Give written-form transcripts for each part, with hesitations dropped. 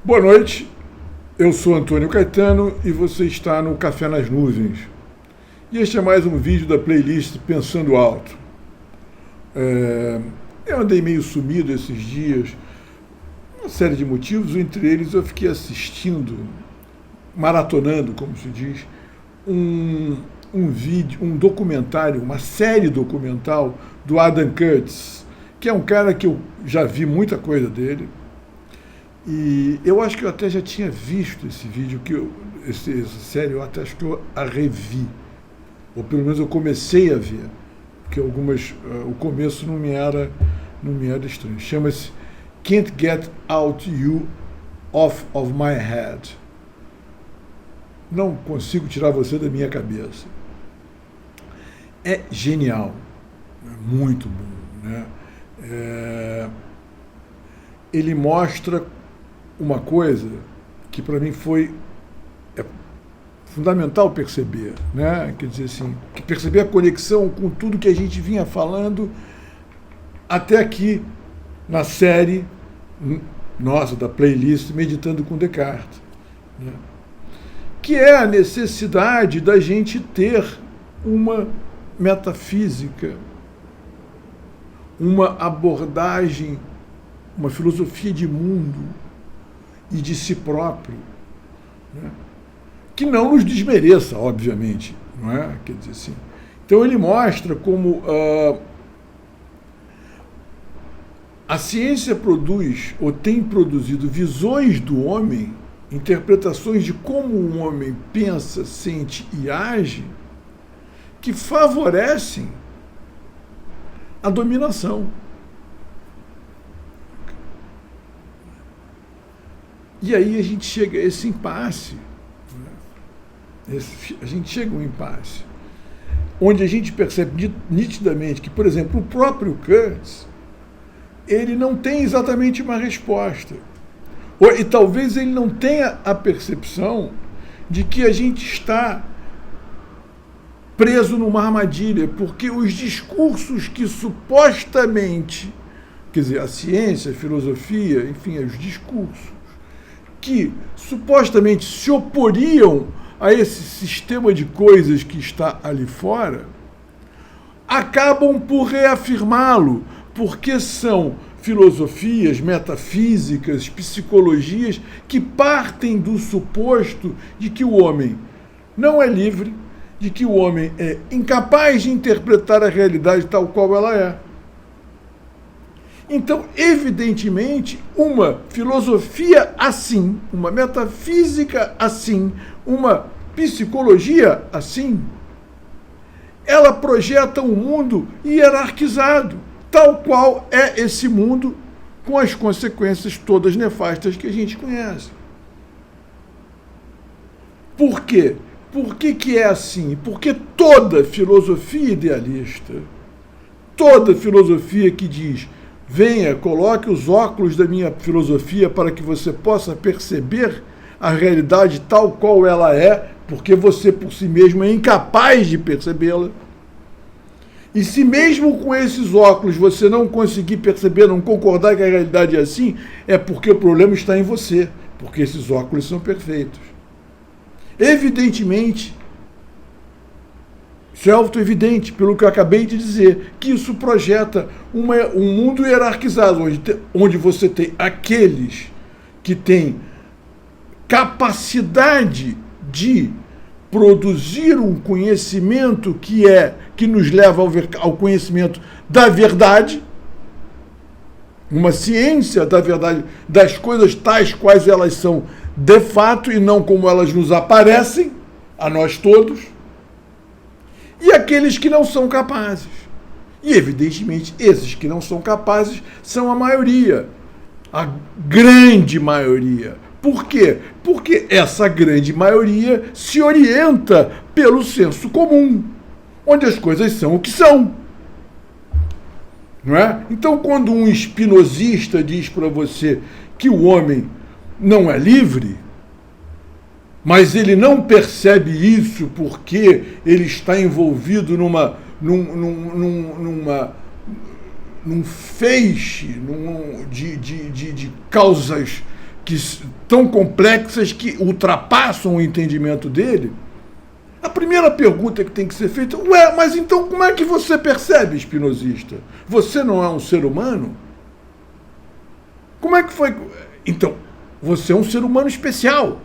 Boa noite, eu sou Antônio Caetano e você está no Café nas Nuvens. E este é mais um vídeo da playlist Pensando Alto. Eu andei meio sumido esses dias, uma série de motivos, entre eles eu fiquei assistindo, maratonando, como se diz, um vídeo, um documentário, uma série documental do Adam Curtis, que é um cara que eu já vi muita coisa dele. E eu acho que eu até já tinha visto esse vídeo, essa série, eu até acho que eu a revi. Ou pelo menos eu comecei a ver, porque o começo não me era estranho. Chama-se Can't Get Out You Off of My Head. Não consigo tirar você da minha cabeça. É genial, é muito bom, né? Ele mostra uma coisa que para mim é fundamental perceber, né? Quer dizer assim, perceber a conexão com tudo que a gente vinha falando até aqui na série nossa, da playlist Meditando com Descartes, né? Que é a necessidade da gente ter uma metafísica, uma abordagem, uma filosofia de mundo e de si próprio, né? Que não nos desmereça, obviamente, não é? Quer dizer assim. Então ele mostra como a ciência produz ou tem produzido visões do homem, interpretações de como o homem pensa, sente e age, que favorecem a dominação. E aí a gente chega a esse impasse, né? A gente chega a um impasse, onde a gente percebe nitidamente que, por exemplo, o próprio Kurtz, ele não tem exatamente uma resposta. E talvez ele não tenha a percepção de que a gente está preso numa armadilha, porque os discursos que supostamente, quer dizer, a ciência, a filosofia, enfim, os discursos que supostamente se oporiam a esse sistema de coisas que está ali fora, acabam por reafirmá-lo, porque são filosofias, metafísicas, psicologias que partem do suposto de que o homem não é livre, de que o homem é incapaz de interpretar a realidade tal qual ela é. Então, evidentemente, uma filosofia assim, uma metafísica assim, uma psicologia assim, ela projeta um mundo hierarquizado, tal qual é esse mundo, com as consequências todas nefastas que a gente conhece. Por quê? Por que é assim? Porque toda filosofia idealista, toda filosofia que diz: venha, coloque os óculos da minha filosofia para que você possa perceber a realidade tal qual ela é, porque você por si mesmo é incapaz de percebê-la. E se mesmo com esses óculos você não conseguir perceber, não concordar que a realidade é assim, é porque o problema está em você, porque esses óculos são perfeitos. Evidentemente, isso é auto-evidente, pelo que eu acabei de dizer, que isso projeta um mundo hierarquizado, onde você tem aqueles que têm capacidade de produzir um conhecimento que nos leva ao conhecimento da verdade, uma ciência da verdade, das coisas tais quais elas são de fato e não como elas nos aparecem, a nós todos, e aqueles que não são capazes. E, evidentemente, esses que não são capazes são a maioria, a grande maioria. Por quê? Porque essa grande maioria se orienta pelo senso comum, onde as coisas são o que são. Não é? Então, quando um espinosista diz para você que o homem não é livre, mas ele não percebe isso porque ele está envolvido num feixe de causas tão complexas que ultrapassam o entendimento dele, a primeira pergunta que tem que ser feita, mas então como é que você percebe, espinosista? Você não é um ser humano? Como é que foi? Então, você é um ser humano especial.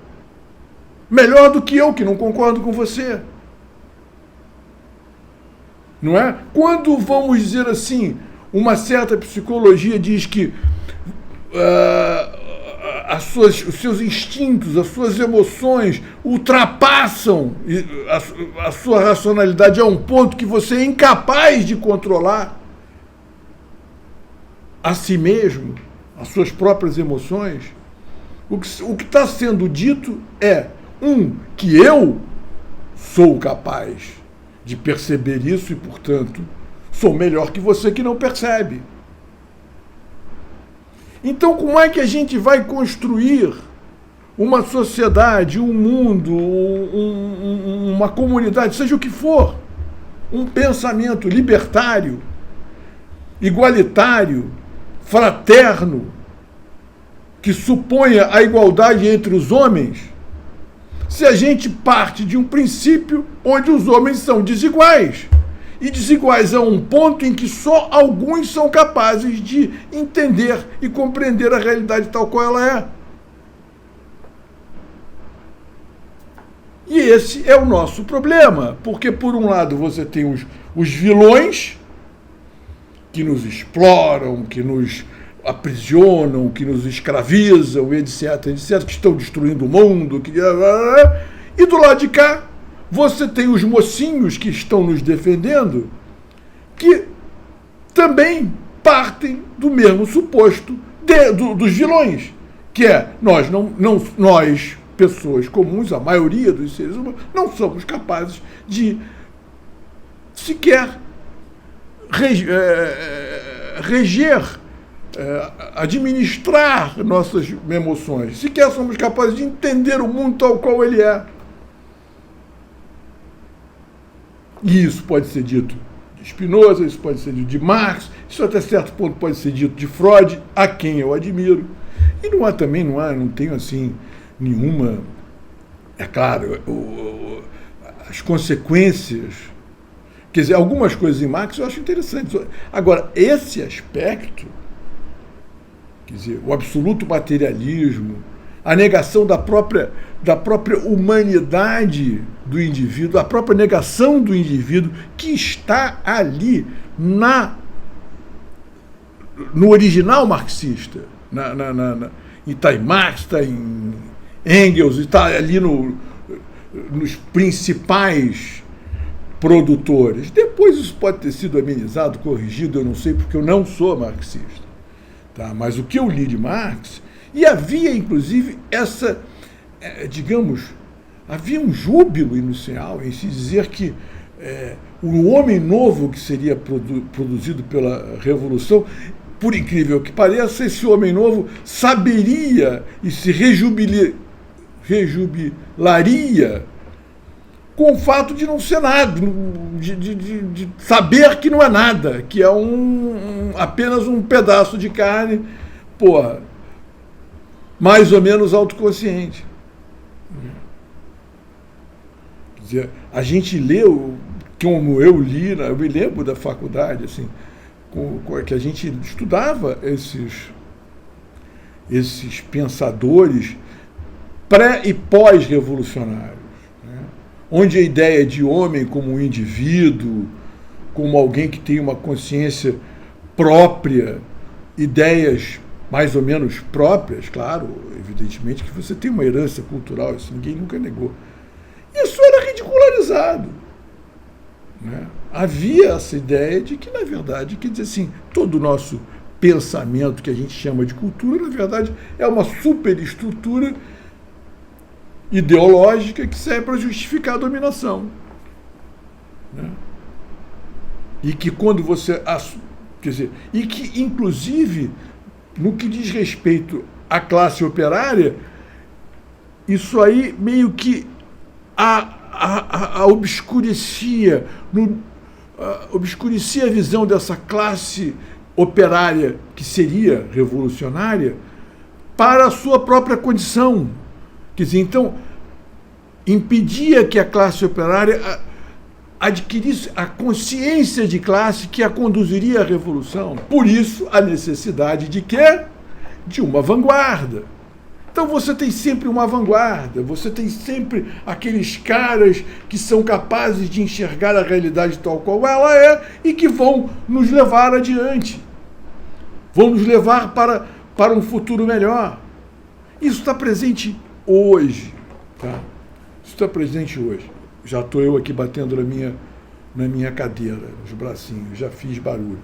Melhor do que eu, que não concordo com você. Não é? Quando, vamos dizer assim, uma certa psicologia diz que os seus instintos, as suas emoções ultrapassam a sua racionalidade a um ponto que você é incapaz de controlar a si mesmo, as suas próprias emoções, o que está sendo dito é, que eu sou capaz de perceber isso e, portanto, sou melhor que você que não percebe. Então, como é que a gente vai construir uma sociedade, um mundo, uma comunidade, seja o que for, um pensamento libertário, igualitário, fraterno, que suponha a igualdade entre os homens, se a gente parte de um princípio onde os homens são desiguais? E desiguais a um ponto em que só alguns são capazes de entender e compreender a realidade tal qual ela é. E esse é o nosso problema, porque por um lado você tem os vilões que nos exploram, que nos aprisionam, que nos escravizam, etc., etc., que estão destruindo o mundo, e do lado de cá você tem os mocinhos que estão nos defendendo, que também partem do mesmo suposto dos vilões, que é nós, pessoas comuns, a maioria dos seres humanos, não somos capazes de sequer reger, administrar nossas emoções, sequer somos capazes de entender o mundo tal qual ele é. E isso pode ser dito de Spinoza, isso pode ser dito de Marx, isso até certo ponto pode ser dito de Freud, a quem eu admiro. E não tenho assim nenhuma... É claro, as consequências... Quer dizer, algumas coisas em Marx eu acho interessantes. Agora, esse aspecto, quer dizer, o absoluto materialismo, a negação da própria humanidade do indivíduo, a própria negação do indivíduo que está ali no original marxista, está em Marx, está em Engels, está ali nos principais produtores. Depois isso pode ter sido amenizado, corrigido, eu não sei, porque eu não sou marxista. Tá? Mas o que eu li de Marx, e havia inclusive havia um júbilo inicial em se dizer que o homem novo que seria produzido pela Revolução, por incrível que pareça, esse homem novo saberia e se rejubilaria com o fato de não ser nada, de saber que não é nada, que é apenas um pedaço de carne, mais ou menos autoconsciente. Quer dizer, a gente leu, como eu li, eu me lembro da faculdade, assim, que a gente estudava esses pensadores pré- e pós-revolucionários, né? Onde a ideia de homem como um indivíduo, como alguém que tem uma consciência própria, ideias mais ou menos próprias, claro, evidentemente que você tem uma herança cultural, isso ninguém nunca negou. Isso era ridicularizado, né? Havia essa ideia de que, na verdade, quer dizer assim, todo o nosso pensamento que a gente chama de cultura, na verdade, é uma superestrutura ideológica que serve para justificar a dominação, né? E que quando você... Quer dizer, e que, inclusive, no que diz respeito à classe operária, isso aí meio que obscurecia a visão dessa classe operária que seria revolucionária para a sua própria condição. Quer dizer, então, impedia que a classe operária adquirisse a consciência de classe que a conduziria à revolução. Por isso, a necessidade de quê? De uma vanguarda. Então você tem sempre uma vanguarda, você tem sempre aqueles caras que são capazes de enxergar a realidade tal qual ela é e que vão nos levar adiante, vão nos levar para um futuro melhor. Isso está presente hoje, tá? Isso está presente hoje. Já estou eu aqui batendo na minha cadeira, nos bracinhos, já fiz barulho.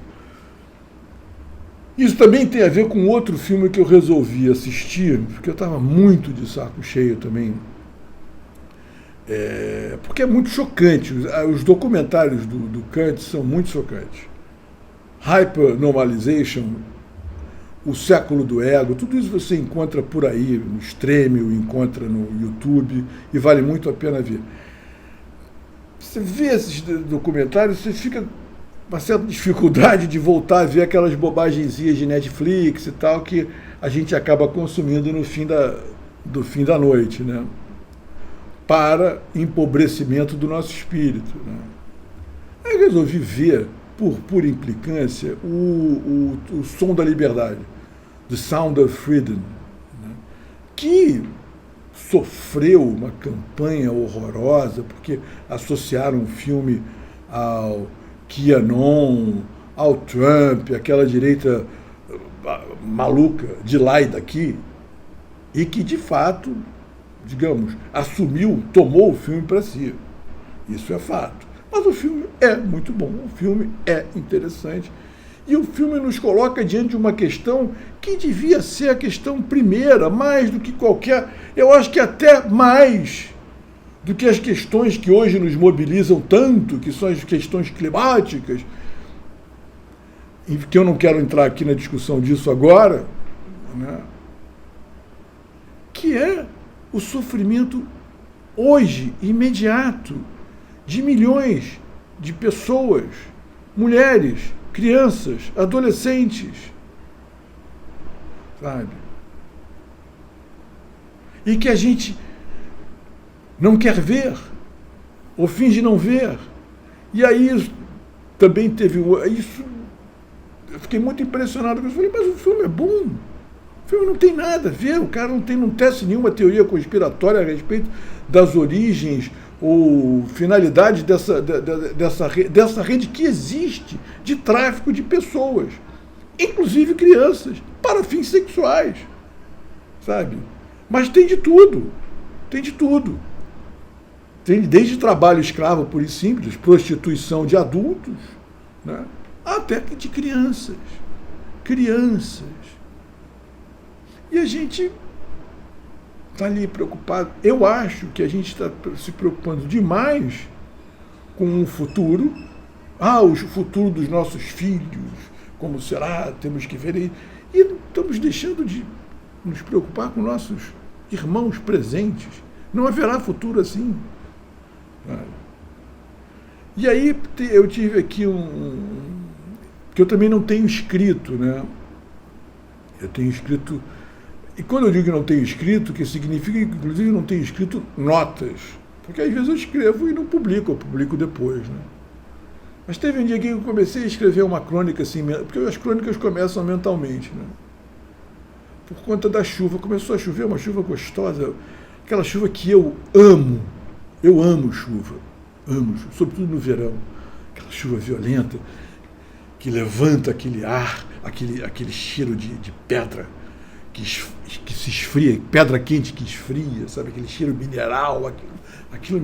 Isso também tem a ver com outro filme que eu resolvi assistir, porque eu estava muito de saco cheio também, porque é muito chocante. Os documentários do Kant são muito chocantes. Hypernormalization, O Século do Ego, tudo isso você encontra por aí, no Stremio, encontra no YouTube, e vale muito a pena ver. Você vê esses documentários, você fica uma certa dificuldade de voltar a ver aquelas bobagenzinhas de Netflix e tal, que a gente acaba consumindo no do fim da noite, né? Para empobrecimento do nosso espírito, né? Aí eu resolvi ver, por implicância, o Som da Liberdade, The Sound of Freedom, né? Que sofreu uma campanha horrorosa, porque associaram o filme ao QAnon, ao Trump, aquela direita maluca de lá e daqui, e que, de fato, digamos, tomou o filme para si. Isso é fato. Mas o filme é muito bom, o filme é interessante, e o filme nos coloca diante de uma questão que devia ser a questão primeira, mais do que qualquer, eu acho que até mais do que as questões que hoje nos mobilizam tanto, que são as questões climáticas, que eu não quero entrar aqui na discussão disso agora, né? Que é o sofrimento hoje, imediato, de milhões de pessoas, mulheres, crianças, adolescentes, sabe? E que a gente não quer ver, ou finge não ver. E aí também teve isso. Eu fiquei muito impressionado com isso. Eu falei, mas o filme é bom. O filme não tem nada a ver, o cara não tece nenhuma teoria conspiratória a respeito das origens ou finalidade dessa rede que existe de tráfico de pessoas, inclusive crianças, para fins sexuais, sabe? Mas tem de tudo, tem de tudo. Tem desde trabalho escravo, puro e simples, prostituição de adultos, né, até de crianças. Crianças. E a gente está ali preocupado. Eu acho que a gente está se preocupando demais com o futuro. O futuro dos nossos filhos, como será, temos que ver aí. E estamos deixando de nos preocupar com nossos irmãos presentes. Não haverá futuro assim. E aí eu tive aqui que eu também não tenho escrito, né? Eu tenho escrito, e quando eu digo que não tenho escrito, que significa que inclusive não tenho escrito notas, porque às vezes eu escrevo e não publico, eu publico depois, né? Mas teve um dia que eu comecei a escrever uma crônica assim, porque as crônicas começam mentalmente, né? Por conta da chuva, começou a chover, uma chuva gostosa, aquela chuva que eu amo. Eu amo chuva, sobretudo no verão, aquela chuva violenta que levanta aquele ar, aquele cheiro de pedra que se esfria, pedra quente que esfria, sabe, aquele cheiro mineral, aquilo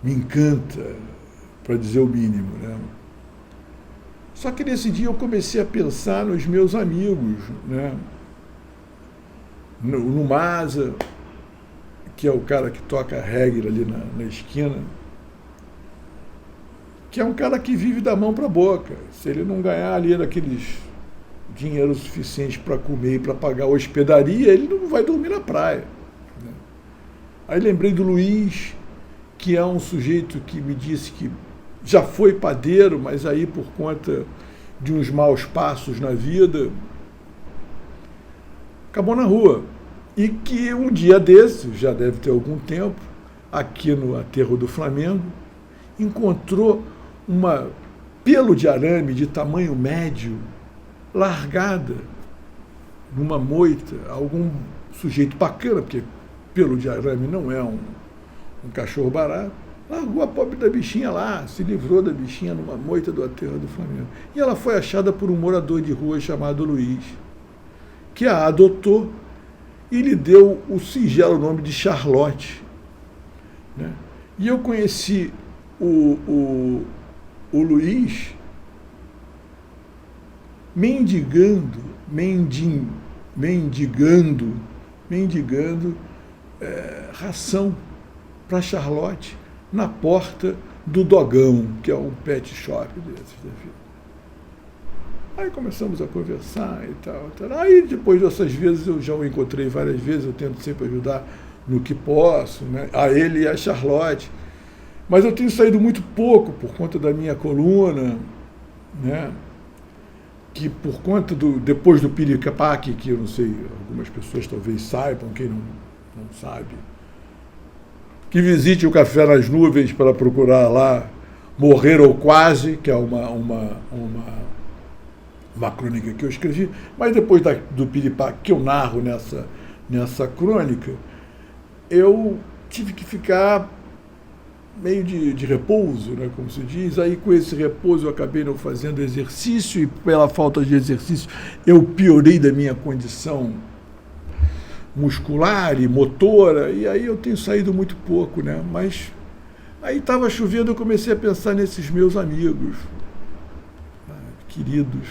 me encanta, para dizer o mínimo, né? Só que nesse dia eu comecei a pensar nos meus amigos, né? No Masa, que é o cara que toca reggae ali na esquina, que é um cara que vive da mão para a boca. Se ele não ganhar ali daqueles dinheiro suficiente para comer e para pagar a hospedaria, ele não vai dormir na praia, né? Aí lembrei do Luiz, que é um sujeito que me disse que já foi padeiro, mas aí por conta de uns maus passos na vida, acabou na rua. E que um dia desses, já deve ter algum tempo, aqui no aterro do Flamengo, encontrou uma pelo de arame de tamanho médio, largada numa moita, algum sujeito bacana, porque pelo de arame não é um cachorro barato, largou a pobre da bichinha lá, se livrou da bichinha numa moita do aterro do Flamengo. E ela foi achada por um morador de rua chamado Luiz, que a adotou e lhe deu o singelo nome de Charlotte. Né? E eu conheci o Luiz mendigando ração para Charlotte na porta do Dogão, que é um pet shop desses da vida. Aí começamos a conversar e tal. Aí depois dessas vezes eu já o encontrei várias vezes, eu tento sempre ajudar no que posso, né? A ele e a Charlotte. Mas eu tenho saído muito pouco por conta da minha coluna, né? Que por conta depois do piripaque, que eu não sei, algumas pessoas talvez saibam, quem não sabe, que visite o Café nas Nuvens para procurar lá Morrer ou Quase, que é uma crônica que eu escrevi, mas depois do piripaque que eu narro nessa crônica, eu tive que ficar meio de repouso, né, como se diz. Aí com esse repouso eu acabei não fazendo exercício e pela falta de exercício eu piorei da minha condição muscular e motora, e aí eu tenho saído muito pouco, né? Mas aí estava chovendo, eu comecei a pensar nesses meus amigos, queridos.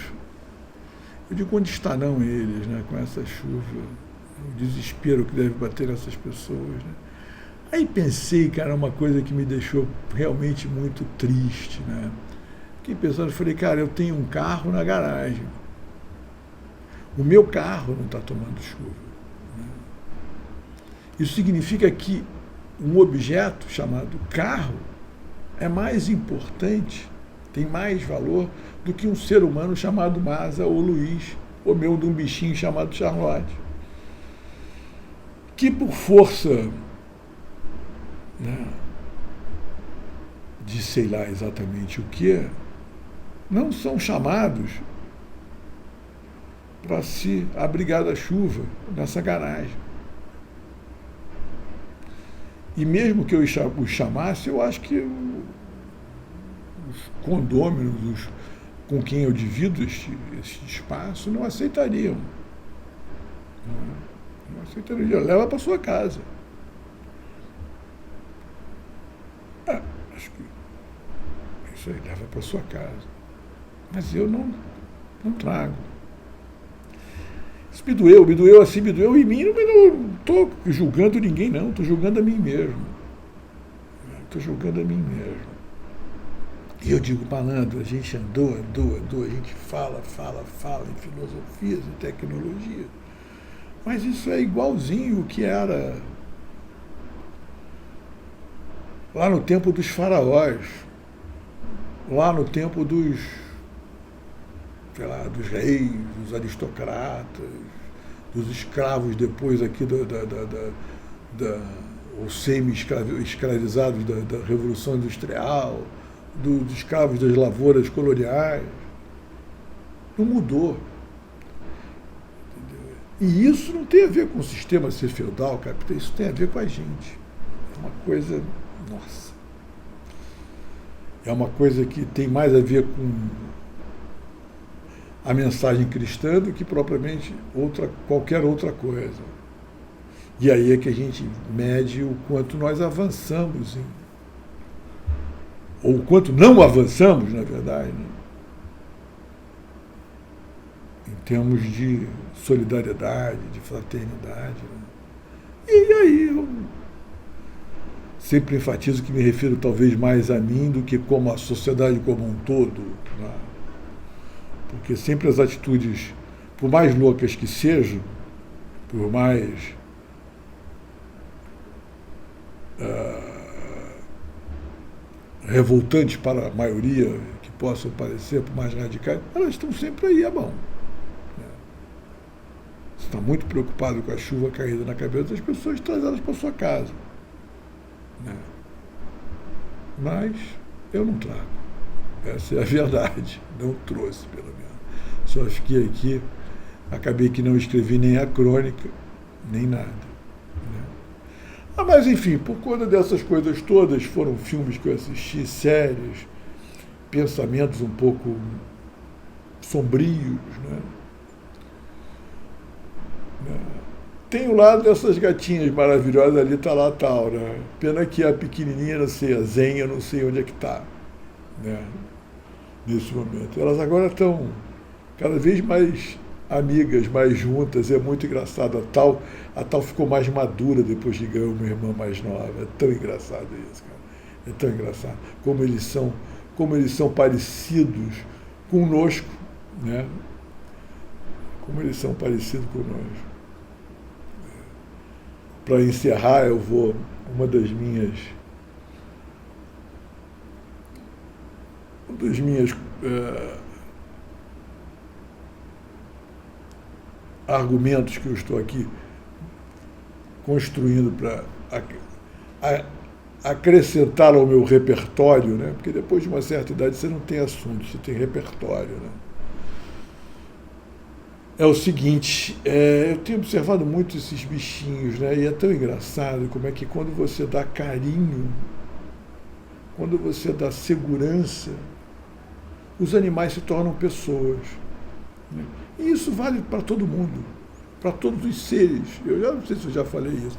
Eu digo, onde estarão eles, né, com essa chuva, o desespero que deve bater nessas pessoas, né? Aí pensei, cara, uma coisa que me deixou realmente muito triste, né? Fiquei pensando, falei, cara, eu tenho um carro na garagem. O meu carro não está tomando chuva. Né? Isso significa que um objeto chamado carro é mais importante, tem mais valor do que um ser humano chamado Masa ou Luiz, ou mesmo de um bichinho chamado Charlotte, que por força, né, de sei lá exatamente o que, não são chamados para se abrigar da chuva nessa garagem. E mesmo que eu os chamasse, eu acho que os condôminos com quem eu divido este espaço não aceitariam. Não aceitariam. Leva para sua casa. Acho que isso aí leva para sua casa. Mas eu não trago. Isso me doeu assim, me doeu em mim, mas não estou julgando ninguém, não, estou julgando a mim mesmo. Estou julgando a mim mesmo. E eu digo, malandro, a gente andou, a gente fala em filosofias e tecnologia, mas isso é igualzinho o que era lá no tempo dos faraós, lá no tempo dos reis, dos aristocratas, dos escravos depois aqui os semi-escravizados da Revolução Industrial, dos escravos das lavouras coloniais. Não mudou. Entendeu? E isso não tem a ver com o sistema ser feudal, capitalista, isso tem a ver com a gente. É uma coisa, nossa, é uma coisa que tem mais a ver com a mensagem cristã do que propriamente qualquer outra coisa. E aí é que a gente mede o quanto nós avançamos, ou o quanto não avançamos, na verdade, né? Em termos de solidariedade, de fraternidade. Né? E aí eu sempre enfatizo que me refiro talvez mais a mim do que como a sociedade como um todo, né? Porque sempre as atitudes, por mais loucas que sejam, por mais revoltantes para a maioria que possam parecer, por mais radicais, elas estão sempre aí à mão. Né? está muito preocupado com a chuva caída na cabeça das pessoas, traz elas para sua casa. Né? Mas eu não trago. Essa é a verdade. Não trouxe, pelo menos. Só fiquei aqui, acabei que não escrevi nem a crônica, nem nada. Né? Mas, enfim, por conta dessas coisas todas, foram filmes que eu assisti, séries, pensamentos um pouco sombrios. Né? Tem o lado dessas gatinhas maravilhosas ali, tá lá tal, né? Pena que a pequenininha, não sei, a Zenha, não sei onde é que tá, né? Nesse momento. Elas agora estão cada vez mais amigas, mais juntas, é muito engraçado. A tal ficou mais madura depois de ganhar uma irmã mais nova. É tão engraçado isso, cara. É tão engraçado. Como eles são parecidos conosco, né? Como eles são parecidos conosco. Para encerrar, uma das minhas argumentos que eu estou aqui construindo para acrescentar ao meu repertório, né? Porque depois de uma certa idade você não tem assunto, você tem repertório, né? É o seguinte, eu tenho observado muito esses bichinhos, né? E é tão engraçado como é que quando você dá carinho, quando você dá segurança, os animais se tornam pessoas. Né? E isso vale para todo mundo, para todos os seres. Eu já não sei se eu já falei isso.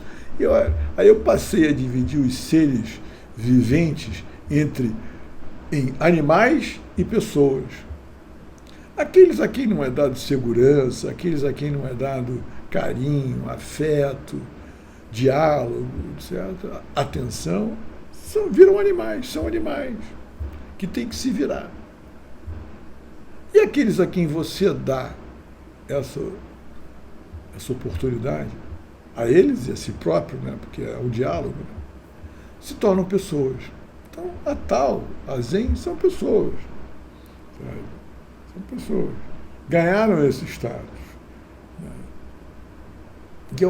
Aí eu passei a dividir os seres viventes em animais e pessoas. Aqueles a quem não é dado segurança, aqueles a quem não é dado carinho, afeto, diálogo, etc., atenção, viram animais, são animais que têm que se virar. E aqueles a quem você dá essa oportunidade, a eles e a si próprio, né, porque é o diálogo, né, se tornam pessoas. Então, a Zen são pessoas. Sabe? Pessoas ganharam esse status. Né?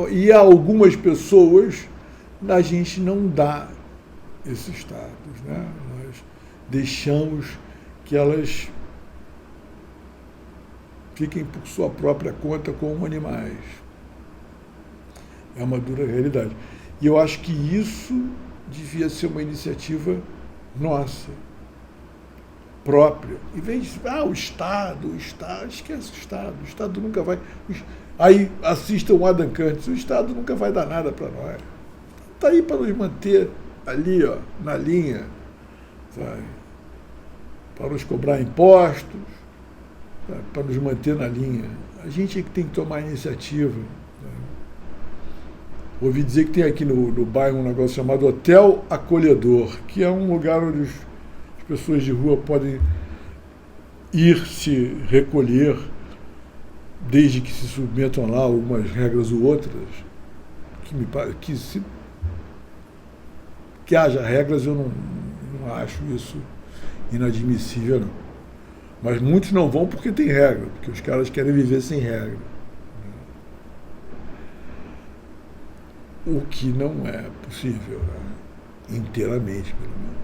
E a algumas pessoas a gente não dá esse status. Né? Nós deixamos que elas fiquem por sua própria conta como animais. É uma dura realidade. E eu acho que isso devia ser uma iniciativa nossa, própria. Em vez de o Estado, esquece o Estado nunca vai. Aí assistam o Adam Curtis, o Estado nunca vai dar nada para nós. Está aí para nos manter ali, ó, na linha, sabe? Para nos cobrar impostos, sabe? Para nos manter na linha. A gente é que tem que tomar iniciativa. Sabe? Ouvi dizer que tem aqui no bairro um negócio chamado Hotel Acolhedor, que é um lugar onde as pessoas de rua podem ir se recolher, desde que se submetam lá algumas regras ou outras, que haja regras, eu não acho isso inadmissível, não. Mas muitos não vão porque tem regra, porque os caras querem viver sem regra. O que não é possível, né? Inteiramente, pelo menos.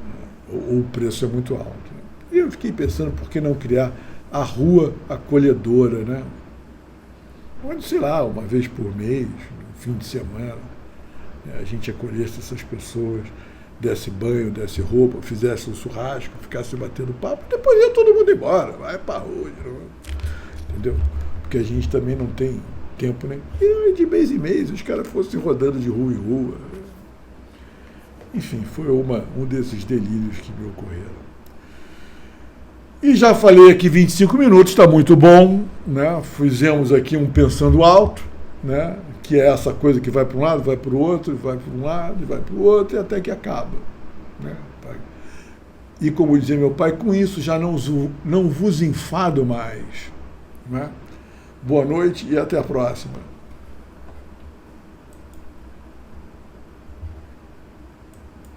Ou o preço é muito alto. Né? E eu fiquei pensando, por que não criar a rua acolhedora, né? Onde, sei lá, uma vez por mês, no fim de semana, né, a gente acolhesse essas pessoas, desse banho, desse roupa, fizesse um churrasco, ficasse batendo papo, depois ia todo mundo embora, vai pra rua, entendeu? Porque a gente também não tem tempo, né? E de mês em mês os caras fossem rodando de rua em rua. Enfim, foi um desses delírios que me ocorreram. E já falei aqui 25 minutos, está muito bom, né? Fizemos aqui um pensando alto, né? Que é essa coisa que vai para um lado, vai para o outro, vai para um lado, vai para o outro, e até que acaba. Né? E como dizia meu pai, com isso já não vos enfado mais. Né? Boa noite e até a próxima.